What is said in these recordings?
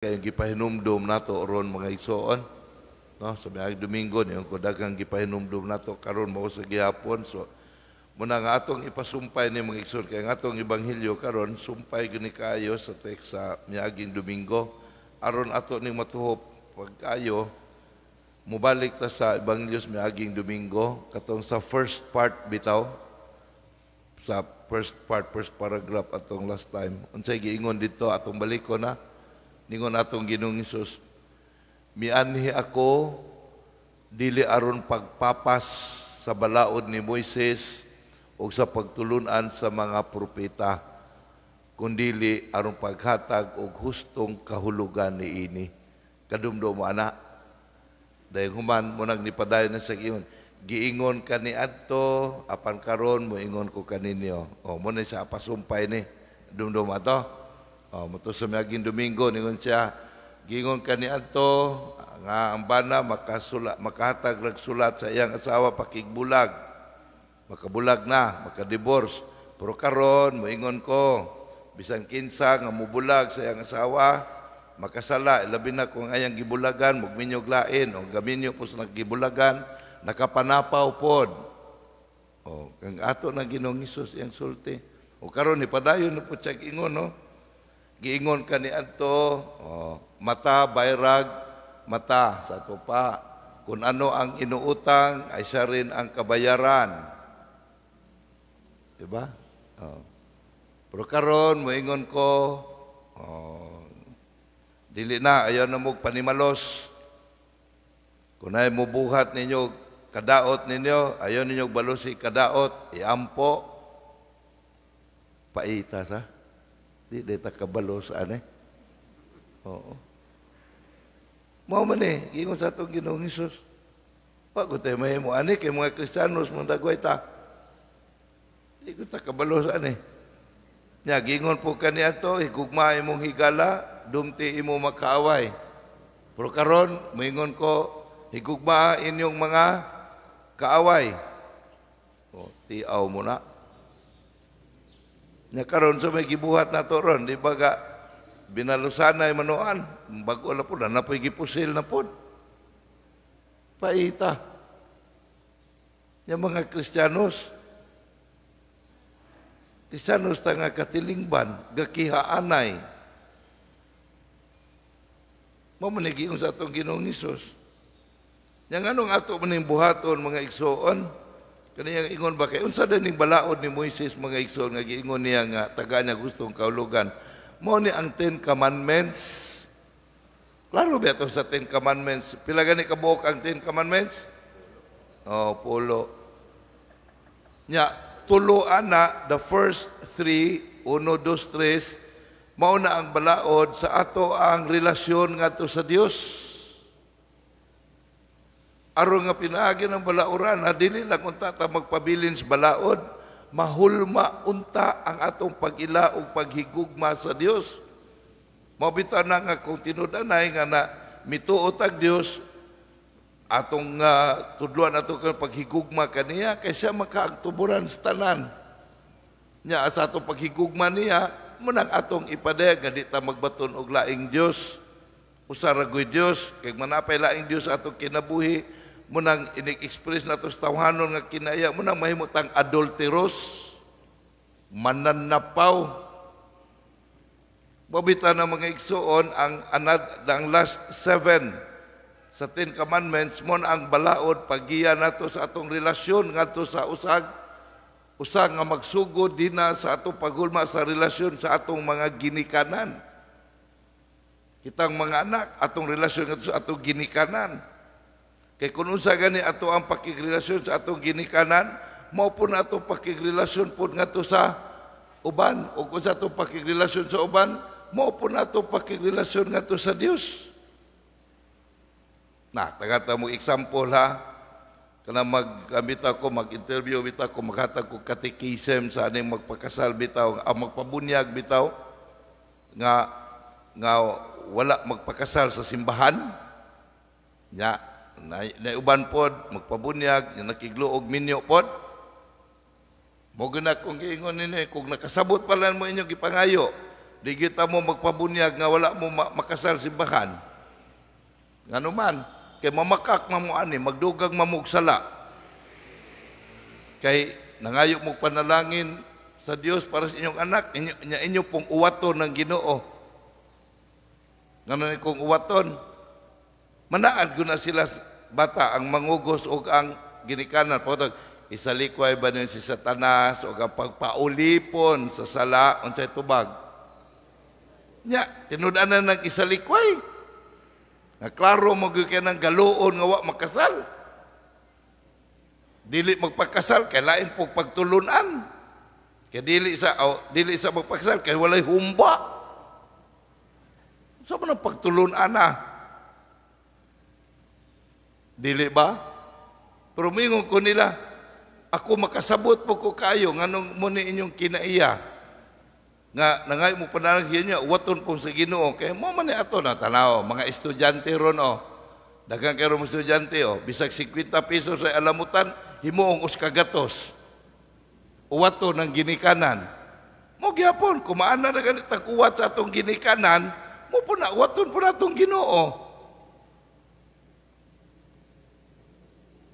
kay gipahinumdum nato ron mga igsoon, no, sa miaging Domingo niyo ko daghang gipahinumdum nato karon mao sa gihapon. So muna nga atong ipasumpay ni mga igsoon kay nga atong ebanghelyo karon sumpay gani kaayo sa text sa miaging Domingo aron ato ning matuhop pagkayo mubalik ta sa ebanghelyo sa miaging Domingo katong sa first part bitaw, sa first paragraph atong last time. Unsay giingon dito atong baliko na ningon atong Ginoong Hesus, mianhi ako dili aron pagpapas sa balaod ni Moises o sa pagtulunan sa mga propeta, kundili aron paghatag og hustong kahulugan niini. Kadumdum ana, dahil human mo nang nipadayon na sa giingon, giingon ka ni adto, apan karon mo ingon ko kaninyo. O, mo na siya pasumpay ni, dumdum ato. O, muto sa miaging Domingo, ningon siya, giingon ka ni adto, nga ang bana makahatag ragsulat sa iyang asawa pakigbulag, makabulag na, makadivorce. Pero karon moingon ko, bisan kinsa nga mubulag sa iyang asawa, makasala, labi na kung ayang gibulagan, magminyog lain, o gaminyo po sa naggibulagan, nakapanapaw pod. O, kang ato na Ginoong Hesus iyang sulti. O karon ni padayon na po siya giingon, no? Giingon ka ni adto, mata, bayrag, mata sa tupa. Kung ano ang inuutang, ay siya rin ang kabayaran. Diba? Pero karon moingon ko, dili na, ayaw na mo panimalos. Kung ay mubuhat ninyo, kadaot ninyo, ayaw ninyo balusi kadaot, iampo, paita sa. Di ta kabalo sa ane. Oo. Mao man giingon sa atong Ginoong Hesus. Pag tayo mahimo ani kay mga Kristiyanos mong dagway ta. Di ko ta kabalo sa ane. Nya giingon po kani ato, higugma imong higala, dumti imo makaaway. Pero karon moingon ko, higugma inyong mga kaaway. O, tiaw mo na. Nya karon sa may gibuhat na to ron, di ba ga binalusanay manuan, bago na po na po'y gipusil na po. Paita. Yung mga Kristiyanos ta nga katilingban, gakihaanay. Mamanigiyon sa atong Ginoong Hesus. Yang anong ato maning buhaton mga igsoon, kaniyang ingon ba kay unsa daning balaod ni Moises mga igsoon nga giingon niya nga taga niya gustong kahulugan. Mao ni ang 10 Commandments. Klaro ba ito sa 10 Commandments? Pila gani kabuok ang 10 Commandments? Oh, 10. Nya tuluan na the first 3, 1, 2, 3, mao na ang balaod sa ato ang relasyon ngadto sa Dios. Aron nga pinaagi ng balauran, dili lang unta ta magpabilin sa balaod, mahulma unta ang atong pag-ila ug paghigugma sa Dios. Mabita na nga kung tinud-anay nga na mituot ang Dios, atong tudluan ato kang paghigugma kaniya, kay siya makaagtuburan sa tanan. Nya sa atong paghigugma niya, munang atong ipadayag nga di ta magbaton og laing Dios. Usa ra gyud Dios, kay manapay laing Dios atong kinabuhi, munang inik-express na ito sa tawhanon nga kinaya, munang mahimutang adulteros, mananapaw. Mabita na mga igsoon, ang last 7 sa 10 Commandments, mo ang balaod, paggiya na ito sa atong relasyon, nga ito sa usag nga magsugod din na sa atong paghulma sa relasyon sa atong mga ginikanan. Kitang mga anak, atong relasyon nga ito sa atong ginikanan. Kay kung unsa gani ato ang pakigrelasyon sa atong ginikanan, mao po na atong pakigrelasyon po nga to sa uban. O kung sa atong pakigrelasyon sa uban, mao po na atong pakigrelasyon nga to sa Dios. Na, tagata mo example ha. Kana mag-bitaw ko, mag-interview bitaw ko, maghatag ko katikisem sa aning magpakasal bitaw, magpabunyag bitaw, nga wala magpakasal sa simbahan. Nya, na uban pod magpabunyag nya nakigluog minyo pod mo gina kung giingon nini kung nakasabot pala mo inyong gipangayo Di kita mo magpabunyag nga wala mo makasal simbahan. Ngano man, kay mamakak mo ani, magdugang mamug sala. Kay nangayo mo panalangin sa Dios para sa inyong anak, inyo pong uwaton ng Ginoo. Ngano ni kong uwaton? Manaad ko na sila bata ang mangugos o ang ginikanan. Potog, isalikway ba niya si Satanas o ang pagpaulipon sa sala unsay tubag. Nya, tinud-anan ng isalikway. Nga klaro mo kaya ng galoon nga wa makasal. Dili magpakasal kay lain po pagtulunan. Kay dili sa magpakasal kay walay humba. Sa man ang pagtulunan na? Dili ba? Pero mingon ko nila, ako makasabot po ko kayo nganong mo ni inyong kinaiya. Nga nangay mo panalangin niya, waton po sa Ginoo. Kaya mo man ni ato na tanaw, mga estudyante ron dagang kayo mga estudyante bisag 50 pesos sa alamutan, himuong uskagatos. Uwato ng ginikanan. Mo gyapon, kumaan na ganit ang uwat sa atong ginikanan, mo po na uwaton po na atong Ginoo.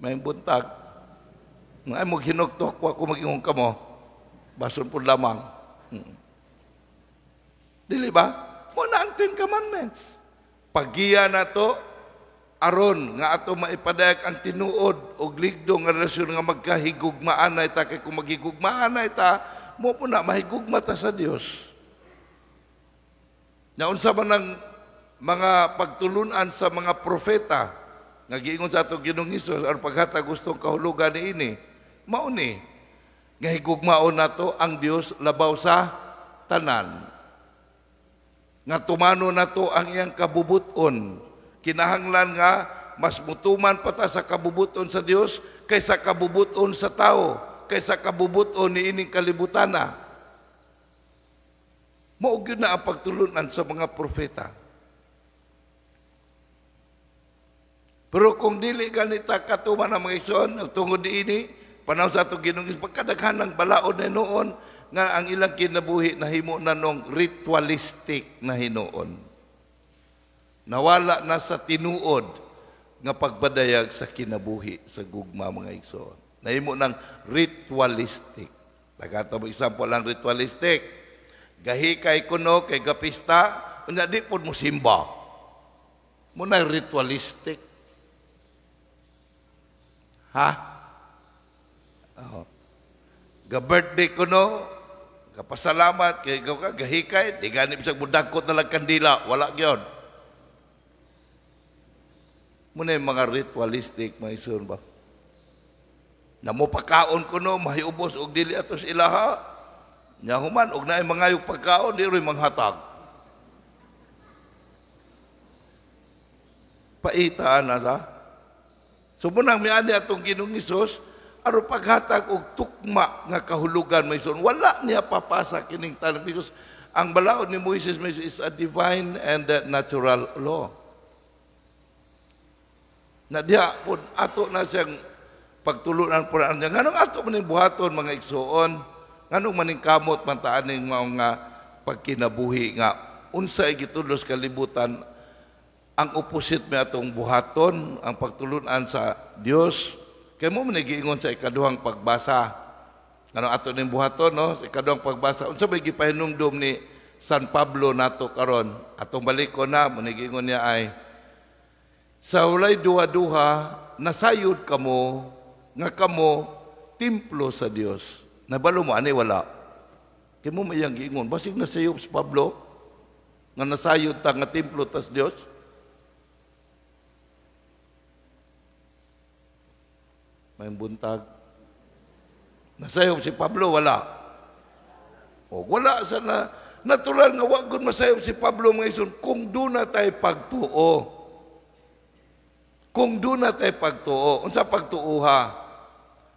May buntag. Ngay mo hinuktok wa ko magingong kamo. Bason po lamang. Dili ba? Mo na ang 10 Commandments. Pagiya na to, aron nga ato maipadayag ang tinuod o ligdo nga relasyon nga magkahigugmaan na ita. Kaya kung maghigugmaan na ita, mo po na mahigugma ta sa Dios. Naunsa man ang mga pagtulunan sa mga propeta, nga giingon sa ato Ginoong Hesus, aron paghata gustong kahulugan niini, mao ni nga higugmaon nato ang Dios labaw sa tanan. Nga tumano na to ang iyang kabubuton. Kinahanglan nga mas mutuman pa ta sa kabubuton sa Dios kaysa kabubuton sa tao, kaysa kabubuton ni ining kalibutana. Mao gyud na ang pagtulunan sa mga propeta. Pero kung dili ganita katuman ang mga igsoon, tungod diini, panahon sa ato Ginoong Hesus, pagkadaghan ng balaod na noon, nga ang ilang kinabuhi na himo na nung ritualistic na hinuon. Nawala na sa tinuod nga pagpadayag sa kinabuhi sa gugma mga igsoon. Nahimo ng ritualistic. Tagata mo example lang ritualistic. Gahikay kuno kay gapista, unya di pud mo simba. Muna ritualistic. Ha? Ga-birthday kuno, kapasalamat kay ikaw ka gahikay, di ganib sa budakot na lang kandila, wala gyud. Muna yung mga ritualistic, mga isun ba? Namo pagkaon ko no, mahiubos og dili atos ilaha. Nya human og naay mga yung pagkaon, di rin manghatag. Paitaan na sa. So munang miani atong Ginoong Hesus, aron paghatag og tukma nga kahulugan may son, wala niya papasa kining tanan because ang balaod ni Moises is a divine and a natural law. Na diha pud ato na siyang pagtulunan po na niya. Nganong ato maning buhaton mga igsoon, nganong maning kamot man ta aning mga pagkinabuhi nga unsay gitulos kalibutan ang opposite mi atong buhaton, ang pagtulunan sa Dios. Kaya mo manigiingon sa ikaduhang pagbasa. Ano ato ning buhaton no? Sa ikaduhang pagbasa. Unsa may gipahinumdum ni San Pablo nato karon? Atong baliko na manigiingon niya ay sa walay duha-duha nasayod kamo nga kamo templo sa Dios. Nabalo mo ani wala. Kaya mo mayang giingon basig nasayod si Pablo nga nasayod ta nga templo tas Dios. May buntag. Nasayop si Pablo, wala. O, wala sa na, natural nga wag gud masayop si Pablo mga ison, kung doon na tayo pagtuo. Kung doon na tayo pagtuo. Unsa pagtuuha?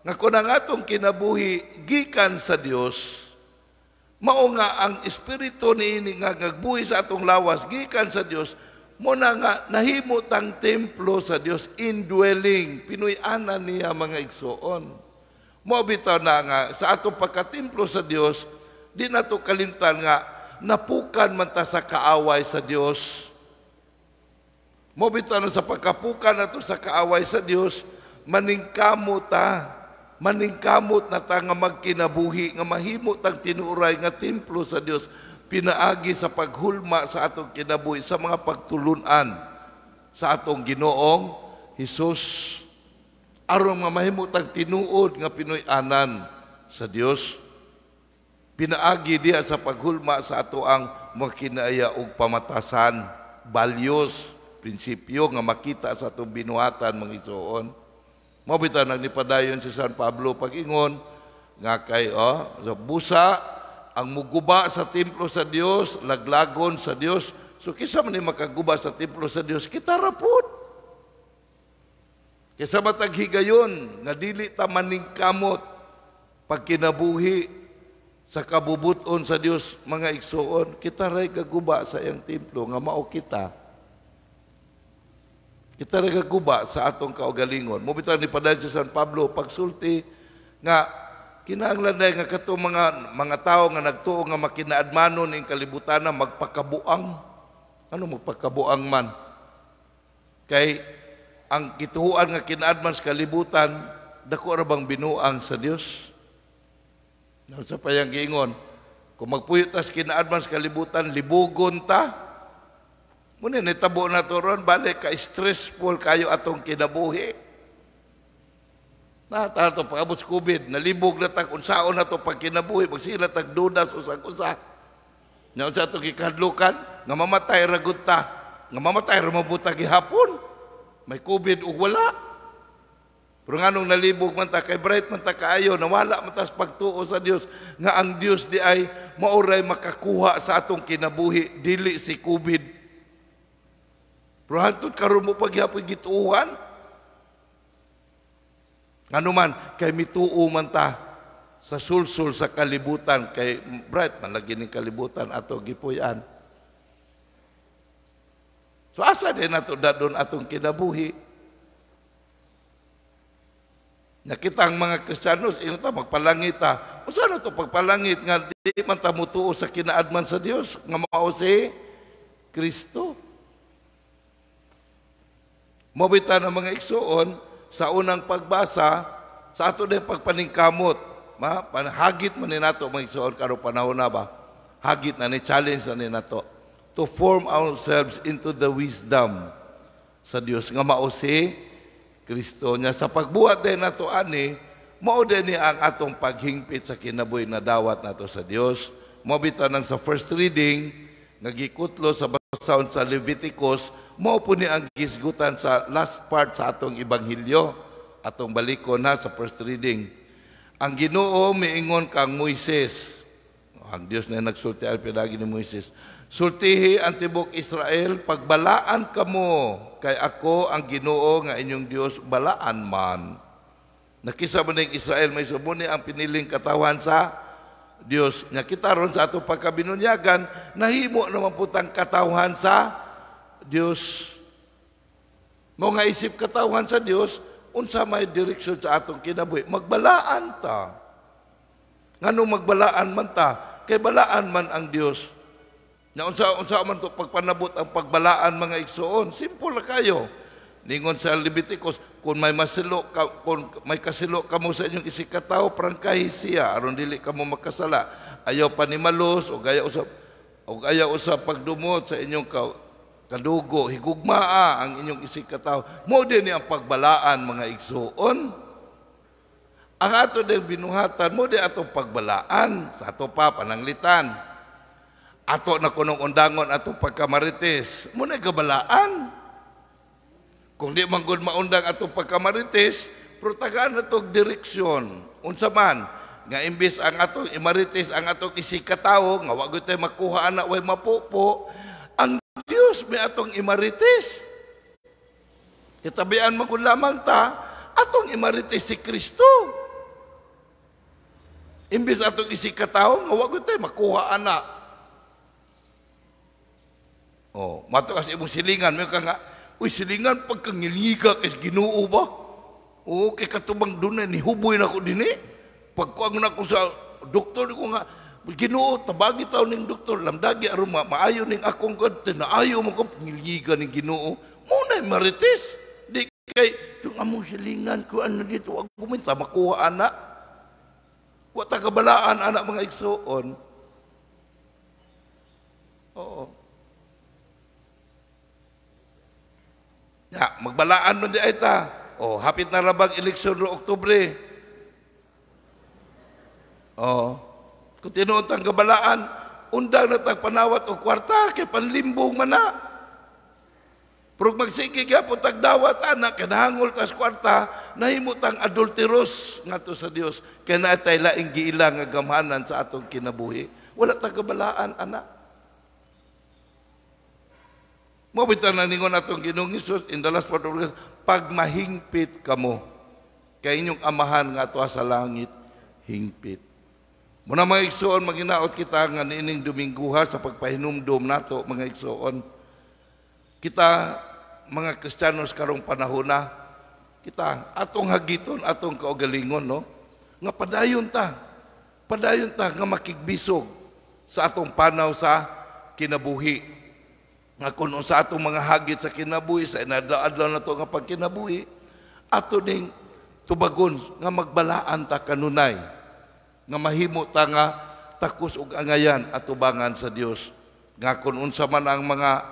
Nga kung ang atong kinabuhi, gikan sa Dios, mao nga ang Espiritu niini nga nagbuhi sa atong lawas, gikan sa Dios, mo na nga nahimo tang templo sa Dios, indwelling, pinuy-anan niya mga igsoon. Mo bitaw na nga sa atong pagkatemplo sa Dios, di na to kalimtan nga napukan man ta sa kaaway sa Dios. Mo bitaw na sa pagkapukan nato sa kaaway sa Dios, maningkamot na ta nga magkinabuhi, nga mahimo tang tinuray nga templo sa Dios, pinaagi sa paghulma sa atong kinabuhi, sa mga pagtulunan sa atong Ginoong Hesus, aron nga mahimo tang tinuod nga Pinoy-anan sa Dios. Pinaagi diya sa paghulma sa ato ang makinaya og pamatasan, values, prinsipyo nga makita sa atong binuhatan mga igsoon. Mao bitaw nagnipadayon si San Pablo pag-ingon nga kay busa ang muguba sa templo sa Dios, laglagon sa Dios. So kisa man ni makaguba sa templo sa Dios, kita rapod. Kaysa matag higayon nga dili ta maningkamot pagkinabuhi sa kabubuton sa Dios mga igsoon, kita ray kaguba sa iyang templo nga mao kita. Kita ray kaguba sa atong kaugalingon. Mo bitaw ni padayon si San Pablo pagsulti nga kinahanglan day nga kato mga tao nga nagtuo nga makinaadmanon ing kalibutan na magpakabuang. Ano magpakabuang man? Kay ang kituhuan nga kinaadman sa kalibutan, dako ra bang binuang sa Dios? Sa payang giingon, kung magpuyot tas kinaadman sa kalibutan, libugon ta. Muna nitabo na to ron, balik ka stressful kayo atong kinabuhi. Tato pagabot sa COVID, nalibog na tag unsaon na to pag kinabuhi, pag sila tag dudas usag-usa. Nga unsa to gikadlukan, nga mamatay ragut ta, nga mamatay ra mabuta gihapon. May COVID ug wala. Pero nganong nalibog man ta kay bright man ta kaayo, nawala man ta sa pagtuo sa Dios, nga ang Dios di ay mauray makakuha sa atong kinabuhi, dili si COVID. Pero hantod karon mo paghapon gituuhan. Ano man, kay mituo man ta sa sulsul sa kalibutan, kay bright man lagi ning kalibutan ato gipuy-an. So asa din nato dadon atong kinabuhi? Nakita ang mga Kristiyanos, ingon ta magpalangit ta. Unsa na to pagpalangit nga di man ta mutuo sa kinaadman sa Dios nga mao si Kristo? Mobita ng mga igsoon sa unang pagbasa sa ato din pagpaningkamot. Hagit man ni nato mga igsoon karon panahon na ba? Hagit na ni challenge na ni nato to form ourselves into the wisdom sa Dios nga mao si Kristo niya. Sa pagbuhat din nato ani, mao din ni ang atong paghingpit sa kinabuhi na dawat nato sa Dios. Mobita nang sa first reading nagikutlo sa basahon sa Leviticus, mao po ni ang gisgutan sa last part sa atong Ebanghelyo, atong balikon na sa first reading. Ang Ginoo miingon kang Moises, ang Dios na nagsulti ang pinagi ni Moises, sultihi ang tibok Israel, pagbalaan kamo, kay ako ang Ginoo nga inyong Dios, balaan man. Nakisa man ng Israel, may sumuni ang piniling katawan sa Dios. Nakita ron sa atong pagkabinunyagan, nahimo naman putang katawan sa Dios. Mo nga isip katawan sa Dios, unsa may direksyon sa atong kinabuhi, magbalaan ta. Ngano magbalaan man ta? Kay balaan man ang Dios. Na unsa man to pagpanabot ang pagbalaan mga igsoon, simple kayo. Ningon sa Leviticus, kung may kasilo kamo sa inyong isikataw, prangkahi siya aron dili kamo makasala. Ayaw panimalos o ayaw usab pagdumot sa inyong kadugo, higugmaa ang inyong isikataw. Mo din ang pagbalaan mga igsoon. Ang ato din binuhatan, mo din atong pagbalaan sa ato pa pananglitan. Ato na kunong undangon atong pagkamarites, mo na gabalaan. Kung di man gud maundang atong pagkamarites, pero tagaan na itong direksyon. Unsa man, nga imbis ang atong imarites, ang atong isikataw, nga wag tayo makuha na way mapupo, ang Dios may atong imarites. Kitabian man kung lamang ta, atong imarites si Kristo. Imbis atong isikataw, nga wag tayo makuha na. Mato kasi imong silingan, may ka nga, uy, silingan, pagkangiliga kay Ginoo ba? Kay katubang doon ni huboy na ko din eh. Pagkuang na ko sa doktor, ko nga, Ginoo, tabagi taon ning doktor, lamdagi aron maayo ning akong god, tinaayo mo ko ngiliga ning Ginoo. Muna marites. Di kay tung among silingan ko ano dito, wag guminta makuha ana. Wa ta kabalaan anak mga igsoon. Oo. Ya, magbalaan man di ay ta. Oh, hapit na rabag eleksyon ro Oktubre. Oh. Kung tinuod ang kabalaan, undang na tag panawat o kwarta kay panlimbong man na. Pero magsikig yapon tag dawat anak kanahangol tas kwarta nahimot ang adulteros ngadto sa Dios kay naatay laing giila nga gamhanan sa atong kinabuhi. Wala tag kabalaan anak. Mabitan na ningon atong Ginoong Hesus in the last part of the pag mahingpit kamo kay inyong amahan nga ato sa langit hingpit. Muna mga igsoon, maginaot kita nga niining Domingguha sa pagpahinumdom nato mga igsoon. Kita mga Kristiyanos karong panahon na, kita atong hagiton, atong kaugalingon, no? Nga padayon ta nga makigbisog sa atong panaw sa kinabuhi. Nga kuno sa atong mga hagit sa kinabuhi, sa inadlaw na to nga pagkinabuhi, ato ning tubagon nga magbalaan ta kanunay, nga mahimo ta nga takos ug angayan at tubangan sa Dios. Nga kun unsa man ang mga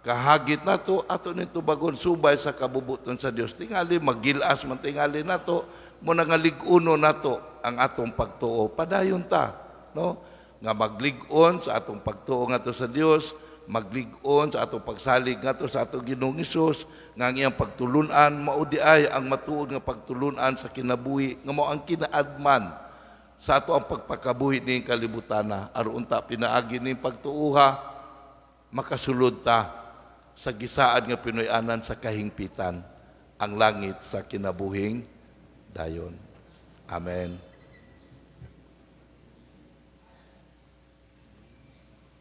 kahagit nato ato ni tubagon subay sa kabubuton sa Dios. Tingali magilas man tingali nato mo nga lig-uno nato ang atong pagtuo. Padayon ta, no? Nga maglig-on sa atong pagtuo ngadto sa Dios, maglig-on sa atong pagsalig ngadto sa atong Ginoong Hesus, nga ang iyang pagtulunan mao di ay ang matuod nga pagtulunan sa kinabuhi nga mao ang kinaadman sa ato ang pagpakabuhi ning kalibutan aron ta pinaagi ning pagtuuha makasulod ta sa gisaad nga Pinoy-anan sa kahingpitan ang langit sa kinabuhing dayon. Amen.